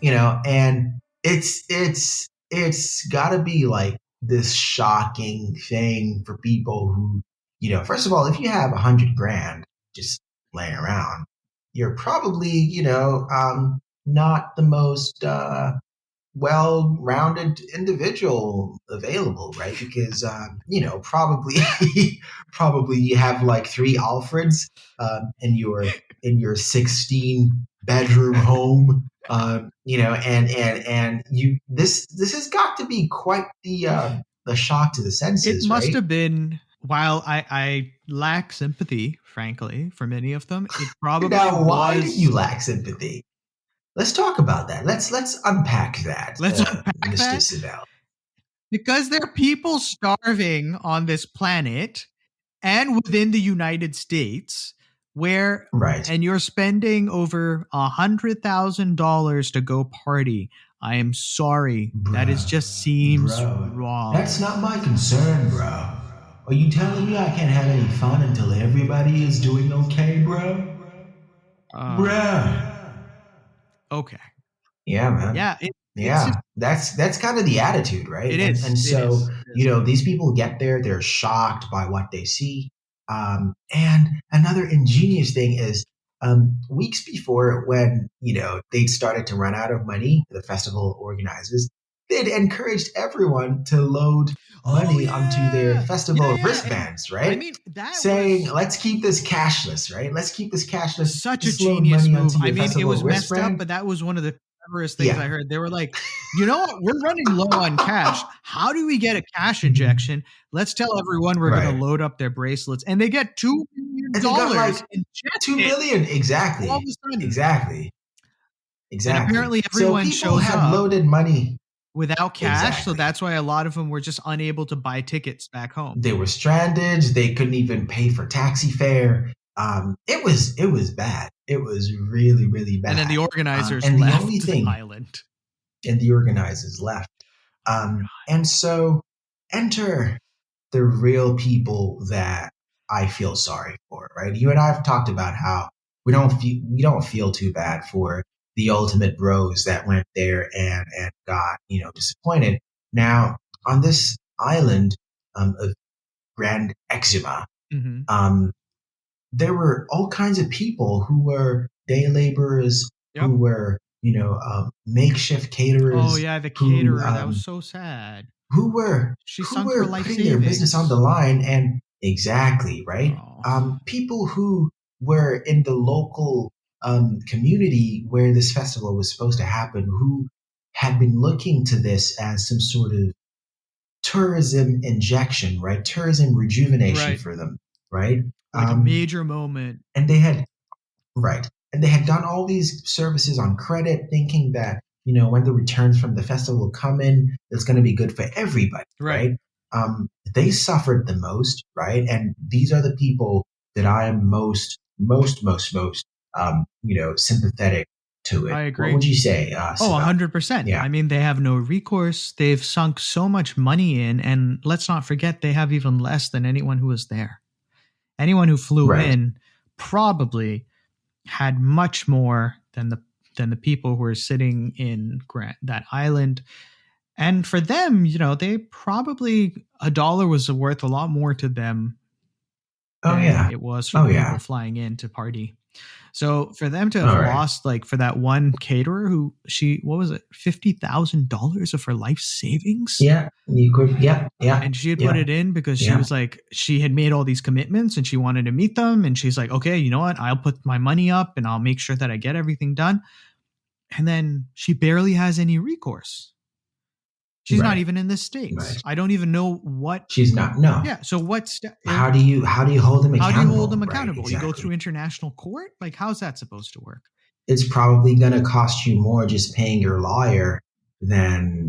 and it's got to be like this shocking thing for people who, first of all, if you have 100 grand just laying around, you're probably, not the most well-rounded individual available, right? Because probably probably you have like 3 Alfreds in your 16-bedroom home, and you this has got to be quite the shock to the senses. It must right? have been. While I lack sympathy, frankly, for many of them, it probably Now, why was. do you lack sympathy? Let's talk about that. Let's unpack that. Mr. Sibel. Because there are people starving on this planet and within the United States where, right, and you're spending over $100,000 to go party. I am sorry. That is just seems wrong. That's not my concern, bro. Are you telling me I can't have any fun until everybody is doing okay, bro? Okay. Yeah, man. Yeah. That's kind of the attitude, right? It is. And so, these people get there, they're shocked by what they see. And another ingenious thing is, weeks before, when, they'd started to run out of money, the festival organizers, they'd encouraged everyone to load money onto their festival wristbands, right? I mean, saying, let's keep this cashless, right? Let's keep this cashless. Such a genius move. I mean, it was messed up, but that was one of the cleverest things I heard. They were like, you know what? We're running low on cash. How do we get a cash injection? Let's tell everyone we're going to load up their bracelets. And they get $2 million. Like $2 million. Exactly. All of a sudden. Exactly. And apparently everyone shows up loaded money without cash. So that's why a lot of them were just unable to buy tickets back home. They were stranded. They couldn't even pay for taxi fare. It was bad. It was really, really bad. And then the organizers left the island. And the organizers left. And so enter the real people that I feel sorry for, right? You and I have talked about how we don't feel too bad for the ultimate bros that went there and got, disappointed. Now, on this island of Great Exuma, there were all kinds of people who were day laborers, who were, makeshift caterers. Oh yeah, the caterer. That was so sad. Who were putting their business on the line, and exactly, right? People who were in the local community where this festival was supposed to happen, who had been looking to this as some sort of tourism injection, right? Tourism rejuvenation for them, right? Like a major moment. And they had done all these services on credit, thinking that, when the returns from the festival come in, it's going to be good for everybody, right? They suffered the most, right? And these are the people that I am most sympathetic to it. I agree. What would you say? 100%. Yeah. I mean, they have no recourse. They've sunk so much money in, and let's not forget they have even less than anyone who was there. Anyone who flew in probably had much more than the people who are sitting in that island. And for them, they probably $1 was worth a lot more to them than it was for people flying in to party. So for them to have lost, like for that one caterer who what was it, $50,000 of her life savings? Yeah, you could. Yeah. And she had put it in because she was like, she had made all these commitments and she wanted to meet them. And she's like, okay, you know what? I'll put my money up and I'll make sure that I get everything done. And then she barely has any recourse. She's not even in the States. Right. I don't even know what she's not. No. Yeah. So how do you hold them accountable? How do you hold them accountable? Right, exactly. You go through international court? Like, how's that supposed to work? It's probably going to cost you more just paying your lawyer than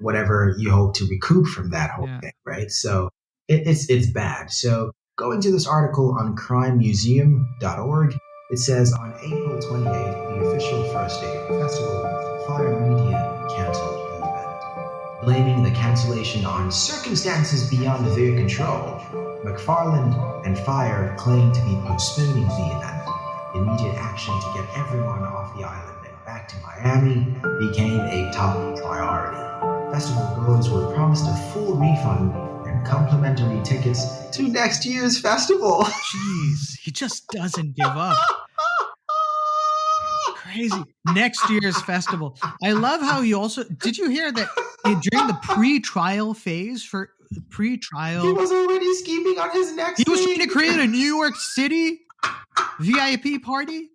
whatever you hope to recoup from that whole thing, right? So it's bad. So going to this article on crimemuseum.org, it says on April 28th, the official first day of the festival, Fyre Media canceled the event, blaming the cancellation on circumstances beyond their control. McFarland's and Fyre claimed to be postponing the event, immediate action to get everyone off the island and back back to Miami became a top priority. Festival goers were promised a full refund and complimentary tickets to next year's festival. Jeez, he just doesn't give up. Crazy. Next year's festival. I love how he also, did you hear that during the pre-trial phase for pre-trial, He was already scheming on his next he was thing. trying to create a New York City VIP party?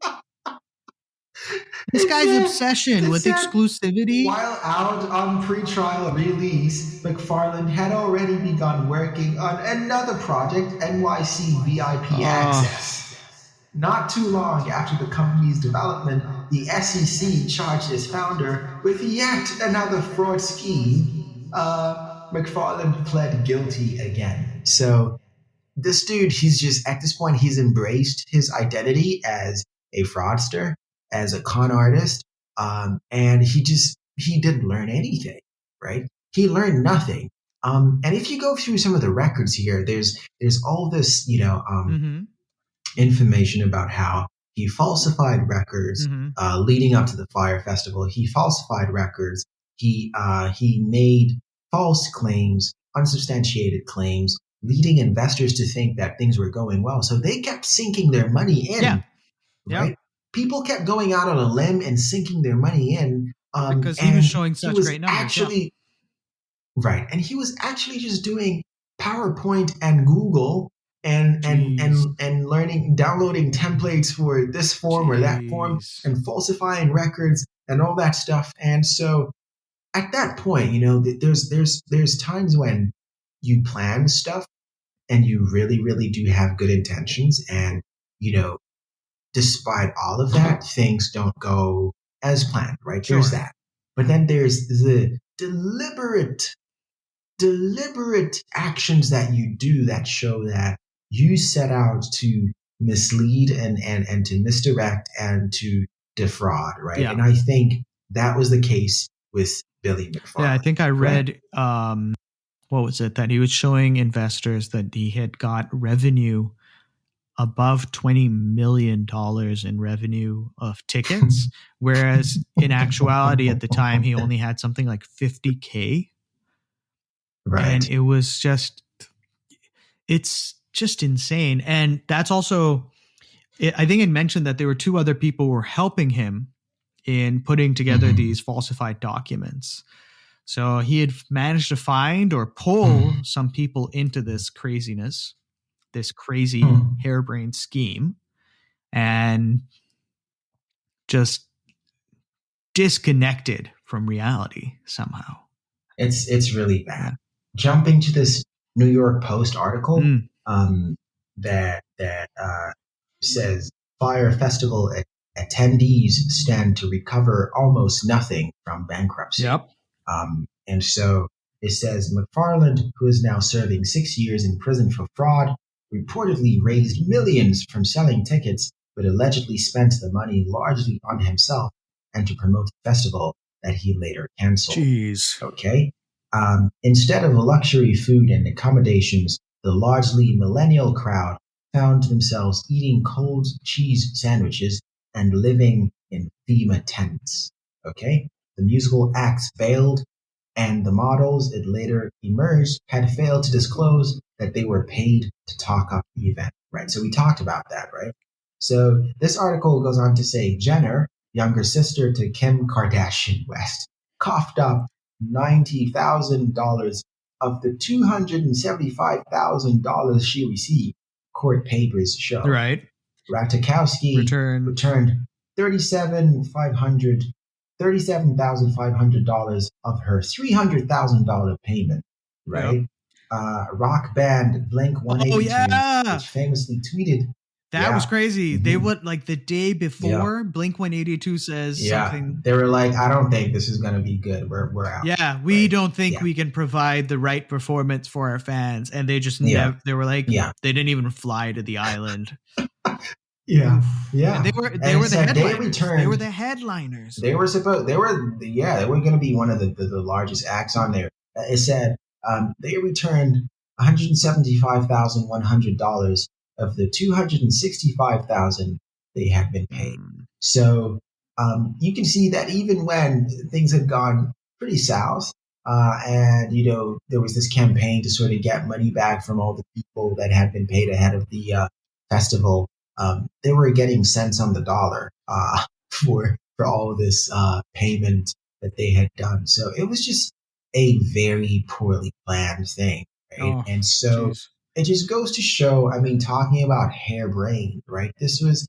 This guy's obsession with exclusivity. While out on pre-trial release, McFarland had already begun working on another project, NYC VIP Access. Not too long after the company's development, the SEC charged its founder with yet another fraud scheme. McFarland pled guilty again. So this dude, he's just, at this point, he's embraced his identity as a fraudster, as a con artist, and he didn't learn anything, right? He learned nothing. And if you go through some of the records here, there's all this, information about how he falsified records leading up to the Fyre Festival. He falsified records. He made false claims, unsubstantiated claims, leading investors to think that things were going well. So they kept sinking their money in. Yeah. Right? Yep. People kept going out on a limb and sinking their money in. Because he was showing such great numbers. Actually, right. And he was actually just doing PowerPoint and Google and learning, downloading templates for this form or that form and falsifying records and all that stuff. And so at that point, there's times when you plan stuff and you really, really do have good intentions. And, despite all of that, things don't go as planned, right? Sure. There's that. But then there's the deliberate actions that you do that show that you set out to mislead and to misdirect and to defraud, right? Yeah. And I think that was the case with Billy McFarland. Yeah, I think I read, what was it, that he was showing investors that he had got revenue above $20 million in revenue of tickets, whereas in actuality at the time he only had something like 50K. Right. And it was it's just insane. And that's also, I think it mentioned that there were two other people who were helping him in putting together these falsified documents. So he had managed to find or pull some people into this craziness, this crazy harebrained scheme, and just disconnected from reality somehow. It's really bad. Jumping to this New York Post article that says Fyre Festival attendees stand to recover almost nothing from bankruptcy. Yep. And so it says McFarland, who is now serving 6 years in prison for fraud, reportedly raised millions from selling tickets, but allegedly spent the money largely on himself and to promote the festival that he later canceled. Jeez. Okay. Instead of luxury food and accommodations, the largely millennial crowd found themselves eating cold cheese sandwiches and living in FEMA tents. Okay. The musical acts failed, and the models, it later emerged, had failed to disclose that they were paid to talk up the event, right? So we talked about that, right? So this article goes on to say Jenner, younger sister to Kim Kardashian West, coughed up $90,000 of the $275,000 she received, court papers show. Right. Ratajkowski returned $37,500 of her $300,000 payment, right? Yep. Rock band Blink-182, which famously tweeted. That was crazy. They would, like, the day before, Blink-182 says something. They were like, I don't think this is going to be good. We're out. Yeah, we don't think we can provide the right performance for our fans. And they just they were like, they didn't even fly to the island. Yeah. And they were the headliners. They were the headliners. They were going to be one of the largest acts on there. It said they returned $175,100 of the $265,000 they had been paid. So you can see that even when things had gone pretty south, and there was this campaign to sort of get money back from all the people that had been paid ahead of the festival. They were getting cents on the dollar for all of this payment that they had done. So it was just a very poorly planned thing, right? Oh, And so jeez. it just goes to show. I mean, talking about harebrained, right? This is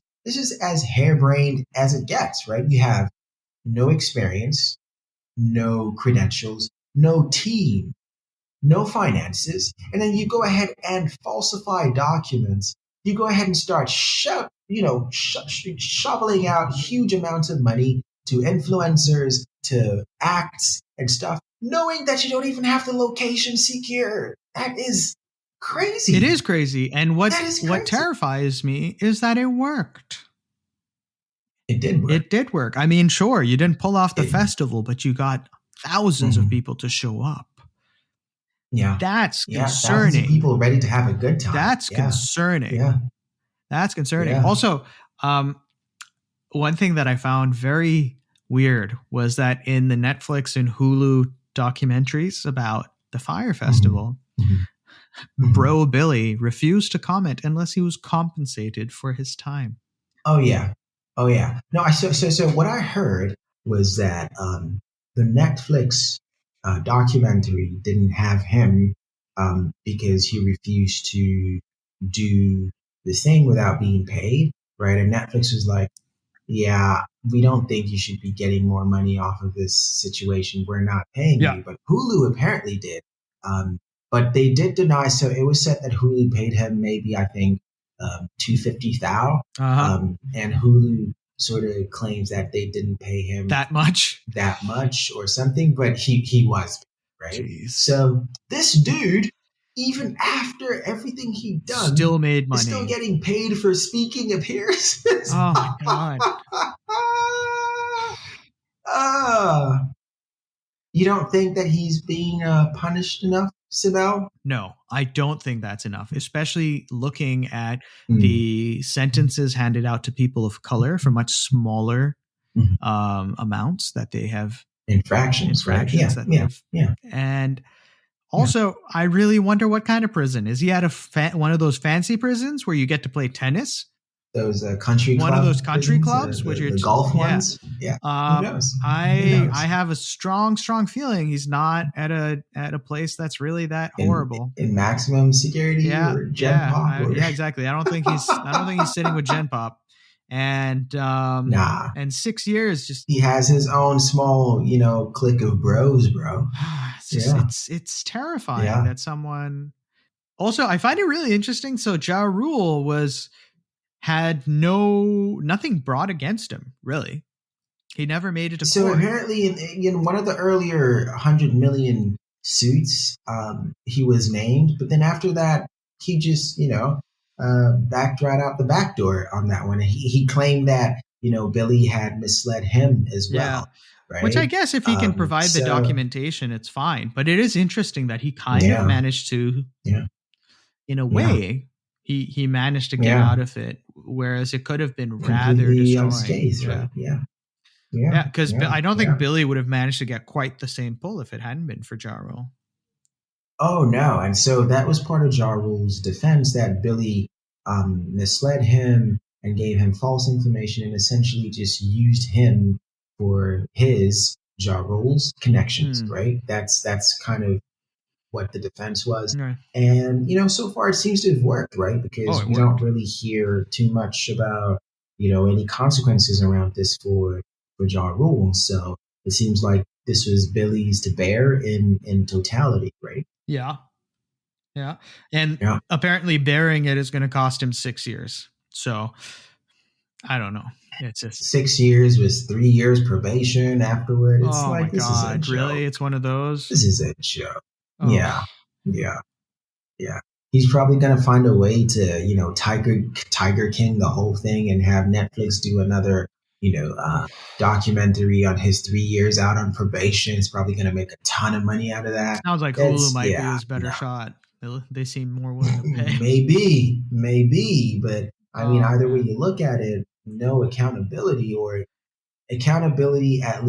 as harebrained as it gets, right? You have no experience, no credentials, no team, no finances, and then you go ahead and falsify documents. You go ahead and start shoveling out huge amounts of money to influencers, to acts and stuff, knowing that you don't even have the location secure. That is It crazy. is crazy. And That is what crazy. terrifies me is that it worked. It did work. It did work. I mean, sure, you didn't pull off the It, festival, but you got thousands of mhm. people to show up. Yeah. That's Yeah. Thousands of concerning. people ready to have a good time. That's Yeah. concerning. Yeah. That's concerning. Yeah. Also, one thing that I found very weird was that in the Netflix and Hulu documentaries about the Fyre Mhm. Festival, Mhm. Mhm. Bro Billy refused to comment unless he was compensated for his time. Oh yeah, oh yeah. No, I so what I heard was that the Netflix documentary didn't have him because he refused to do the thing without being paid, right? And Netflix was like, yeah, we don't think you should be getting more money off of this situation. We're not paying Yeah. you. But Hulu apparently did. Um, but they did deny. So it was said that Hulu paid him maybe, I think, 250,000. Uh-huh. And Hulu sort of claims that they didn't pay him That much? that much or something, but he was, right? Jeez. So this dude, even after everything he'd done, Still made is still money. getting paid for speaking appearances. Oh my God. You don't think that he's being punished enough, Sibel? No, I don't think that's enough, especially looking at Mm. the sentences handed out to people of color for much smaller Mhm. amounts that they have Infractions, right? Yeah, that yeah, they've yeah, and yeah. also I really wonder what kind of prison is he at one of those fancy prisons where you get to play tennis, Those country one of club those country prisons, clubs which the golf yeah. ones. Yeah, who knows? Who I knows? have a strong feeling he's not at a place that's really that In horrible. maximum security or Gen Pop or Yeah, exactly. I don't think he's sitting with Gen Pop, and nah. 6 years just He has his own small, clique of bros, bro. Yeah, it's terrifying yeah. that someone. Also, I find it really interesting. So Ja Rule had nothing brought against him. Really, he never made it to So court. apparently, in one of the earlier 100 million suits, he was named, but then after that, he just backed right out the back door on that one. And he claimed that Billy had misled him as Yeah. well, Which I right? guess if he can provide the So documentation, it's fine. But it is interesting that he kind of yeah, managed to, yeah, in a yeah, way, he managed to get yeah, out of it, whereas it could have been rather completely destroying. unscathed, Yeah. right? Yeah, yeah, Yeah. Because yeah, I don't think yeah. Billy would have managed to get quite the same pull if it hadn't been for Ja Rule. Oh no! And so that was part of Ja Rule's defense that Billy misled him and gave him false information and essentially just used him for his Ja Rule's connections. Hmm. Right? That's kind of what the defense was. Right. And so far it seems to have worked, right? Oh, Because it we don't worked. really hear too much about any consequences around this for Ja Rule. So it seems like this was Billy's to bear in totality, right? Yeah. Yeah. And Yeah. apparently bearing it is going to cost him 6 years. So I don't know. It's just, 6 years with 3 years probation afterward. It's oh my like, this is a God, joke. really? It's one of those? This is a joke. Oh, Yeah, yeah, yeah. He's probably gonna find a way to, Tiger King the whole thing and have Netflix do another, documentary on his 3 years out on probation. It's probably gonna make a ton of money out of that. sounds like Hulu That's might be yeah, his better no. shot. They seem more willing to pay. Maybe, but I mean, Oh, either way man. you look at it, no accountability or accountability at